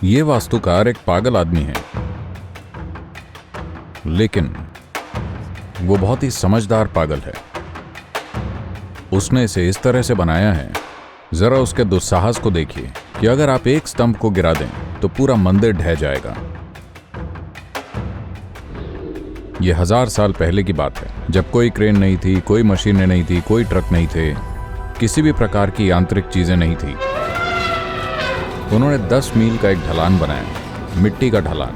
ये वास्तुकार एक पागल आदमी है, लेकिन वो बहुत ही समझदार पागल है। उसने इसे इस तरह से बनाया है, जरा उसके दुस्साहस को देखिए कि अगर आप एक स्तंभ को गिरा दें तो पूरा मंदिर ढह जाएगा। यह 1000 साल पहले की बात है, जब कोई क्रेन नहीं थी, कोई मशीनें नहीं थी, कोई ट्रक नहीं थे, किसी भी प्रकार की यांत्रिक चीजें नहीं थी। उन्होंने 10 मील का एक ढलान बनाया, मिट्टी का ढलान,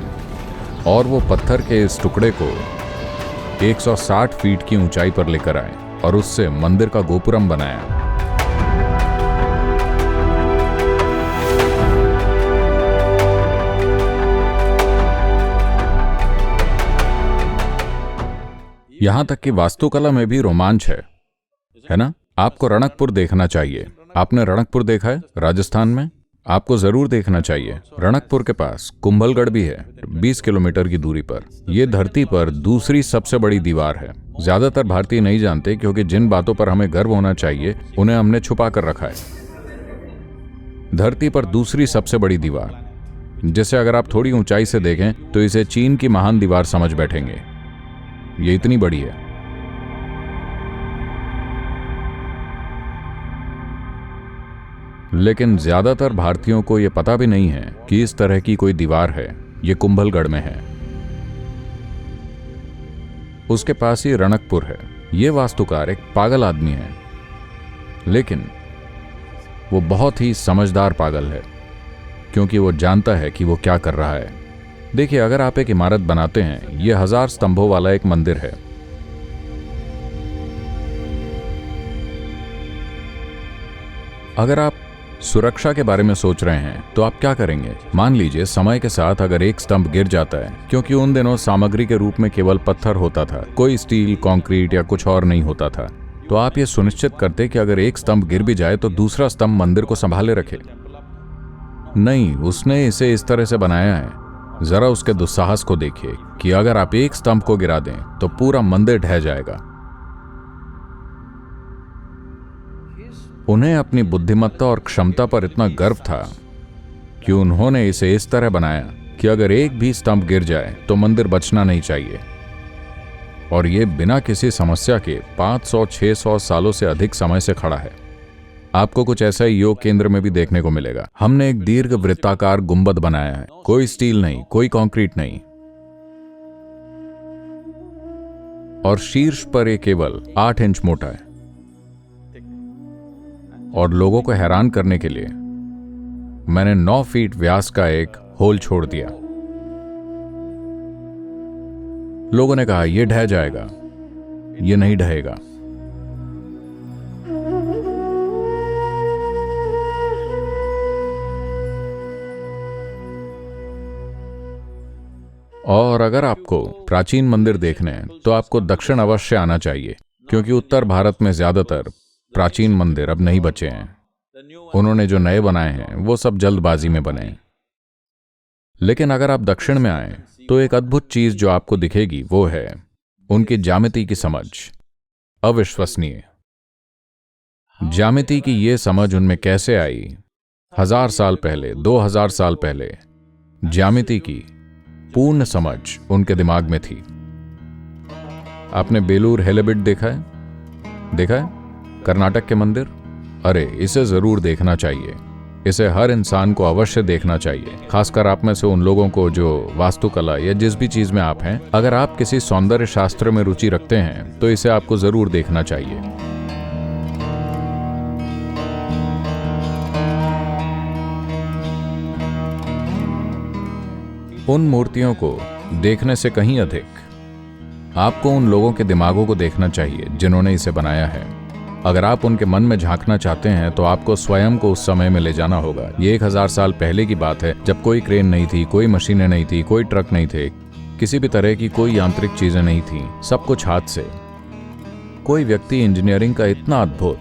और वो पत्थर के इस टुकड़े को 160 फीट की ऊंचाई पर लेकर आए और उससे मंदिर का गोपुरम बनाया। यहां तक कि वास्तुकला में भी रोमांच है ना? आपको रणकपुर देखना चाहिए। आपने रणकपुर देखा है राजस्थान में? आपको जरूर देखना चाहिए। रणकपुर के पास कुंभलगढ़ भी है, 20 किलोमीटर की दूरी पर। यह धरती पर दूसरी सबसे बड़ी दीवार है। ज्यादातर भारतीय नहीं जानते, क्योंकि जिन बातों पर हमें गर्व होना चाहिए उन्हें हमने छुपा कर रखा है। धरती पर दूसरी सबसे बड़ी दीवार, जिसे अगर आप थोड़ी ऊंचाई से देखें तो इसे चीन की महान दीवार समझ बैठेंगे। ये इतनी बड़ी है। लेकिन ज्यादातर भारतीयों को यह पता भी नहीं है कि इस तरह की कोई दीवार है। ये कुंभलगढ़ में है। उसके पास ही रणकपुर है। यह वास्तुकार एक पागल आदमी है, लेकिन वो बहुत ही समझदार पागल है, क्योंकि वो जानता है कि वो क्या कर रहा है। देखिए, अगर आप एक इमारत बनाते हैं, यह 1000 स्तंभों वाला एक मंदिर है। अगर आप सुरक्षा के बारे में सोच रहे हैं तो आप क्या करेंगे? मान लीजिए समय के साथ अगर एक स्तंभ गिर जाता है, क्योंकि उन दिनों सामग्री के रूप में केवल पत्थर होता था, कोई स्टील, कंक्रीट या कुछ और नहीं होता था, तो आप ये सुनिश्चित करते कि अगर एक स्तंभ गिर भी जाए तो दूसरा स्तंभ मंदिर को संभाले रखे। नहीं, उसने इसे इस तरह से बनाया है, जरा उसके दुस्साहस को देखिए कि अगर आप एक स्तंभ को गिरा दें तो पूरा मंदिर ढह जाएगा। उन्हें अपनी बुद्धिमत्ता और क्षमता पर इतना गर्व था कि उन्होंने इसे इस तरह बनाया कि अगर एक भी स्तंभ गिर जाए तो मंदिर बचना नहीं चाहिए। और यह बिना किसी समस्या के 500-600 सालों से अधिक समय से खड़ा है। आपको कुछ ऐसा ही योग केंद्र में भी देखने को मिलेगा। हमने एक दीर्घ वृत्ताकार गुंबद बनाया है, कोई स्टील नहीं, कोई कंक्रीट नहीं, और शीर्ष पर यह केवल 8 इंच मोटा है। और लोगों को हैरान करने के लिए मैंने 9 फीट व्यास का एक होल छोड़ दिया। लोगों ने कहा यह ढह जाएगा। यह नहीं ढहेगा। और अगर आपको प्राचीन मंदिर देखने हैं तो आपको दक्षिण अवश्य आना चाहिए, क्योंकि उत्तर भारत में ज्यादातर प्राचीन मंदिर अब नहीं बचे हैं। उन्होंने जो नए बनाए हैं वो सब जल्दबाजी में बने हैं। लेकिन अगर आप दक्षिण में आए तो एक अद्भुत चीज जो आपको दिखेगी वो है उनकी ज्यामिति की समझ। अविश्वसनीय ज्यामिति की ये समझ उनमें कैसे आई? 1000 साल पहले, 2000 साल पहले ज्यामिति की पूर्ण समझ उनके दिमाग में थी। आपने बेलूर हेलेबिट देखा है? कर्नाटक के मंदिर। अरे, इसे जरूर देखना चाहिए। इसे हर इंसान को अवश्य देखना चाहिए, खासकर आप में से उन लोगों को जो वास्तुकला या जिस भी चीज में आप हैं। अगर आप किसी सौंदर्य शास्त्र में रुचि रखते हैं तो इसे आपको जरूर देखना चाहिए। उन मूर्तियों को देखने से कहीं अधिक आपको उन लोगों के दिमागों को देखना चाहिए जिन्होंने इसे बनाया है। अगर आप उनके मन में झांकना चाहते हैं तो आपको स्वयं को उस समय में ले जाना होगा। ये 1000 साल पहले की बात है, जब कोई क्रेन नहीं थी, कोई मशीनें नहीं थी, कोई ट्रक नहीं थे, किसी भी तरह की कोई यांत्रिक चीजें नहीं थी, सब कुछ हाथ से। कोई व्यक्ति इंजीनियरिंग का इतना अद्भुत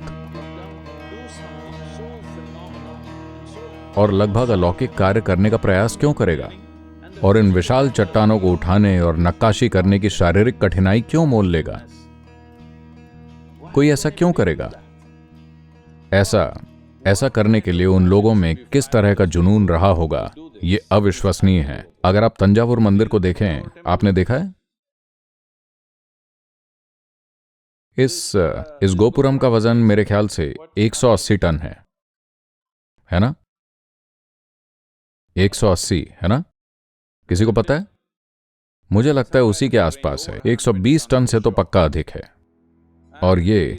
और लगभग अलौकिक कार्य करने का प्रयास क्यों करेगा? और इन विशाल चट्टानों को उठाने और नक्काशी करने की शारीरिक कठिनाई क्यों मोल लेगा? कोई ऐसा क्यों करेगा? ऐसा करने के लिए उन लोगों में किस तरह का जुनून रहा होगा ये अविश्वसनीय है। अगर आप तंजावुर मंदिर को देखें, आपने देखा है? इस गोपुरम का वजन मेरे ख्याल से 180 टन है ना? 180 है ना? किसी को पता है? मुझे लगता है उसी के आसपास है। 120 टन से तो पक्का अधिक है। और ये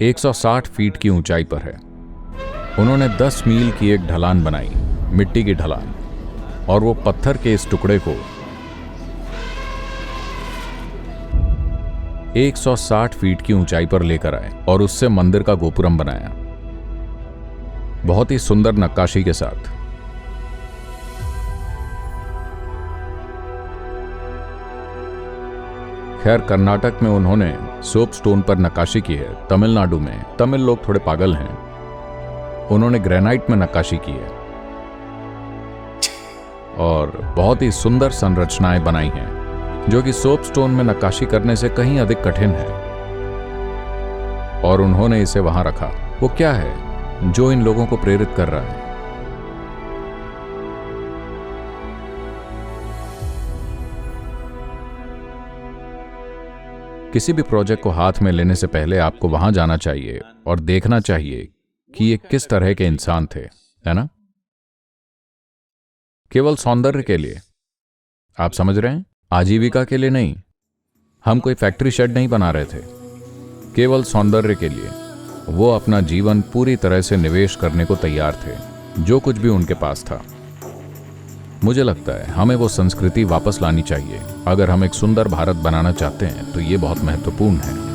160 फीट की ऊंचाई पर है। उन्होंने 10 मील की एक ढलान बनाई, मिट्टी की ढलान, और वो पत्थर के इस टुकड़े को 160 फीट की ऊंचाई पर लेकर आए और उससे मंदिर का गोपुरम बनाया, बहुत ही सुंदर नक्काशी के साथ। खैर, कर्नाटक में उन्होंने सोप स्टोन पर नक्काशी की है। तमिलनाडु में, तमिल लोग थोड़े पागल हैं, उन्होंने ग्रेनाइट में नक्काशी की है और बहुत ही सुंदर संरचनाएं बनाई हैं, जो कि सोप स्टोन में नक्काशी करने से कहीं अधिक कठिन है। और उन्होंने इसे वहां रखा। वो क्या है जो इन लोगों को प्रेरित कर रहा है? किसी भी प्रोजेक्ट को हाथ में लेने से पहले आपको वहां जाना चाहिए और देखना चाहिए कि ये किस तरह के इंसान थे, है ना? केवल सौंदर्य के लिए, आप समझ रहे हैं? आजीविका के लिए नहीं। हम कोई फैक्ट्री शेड नहीं बना रहे थे, केवल सौंदर्य के लिए। वो अपना जीवन पूरी तरह से निवेश करने को तैयार थे, जो कुछ भी उनके पास था। मुझे लगता है हमें वो संस्कृति वापस लानी चाहिए। अगर हम एक सुंदर भारत बनाना चाहते हैं तो ये बहुत महत्वपूर्ण है।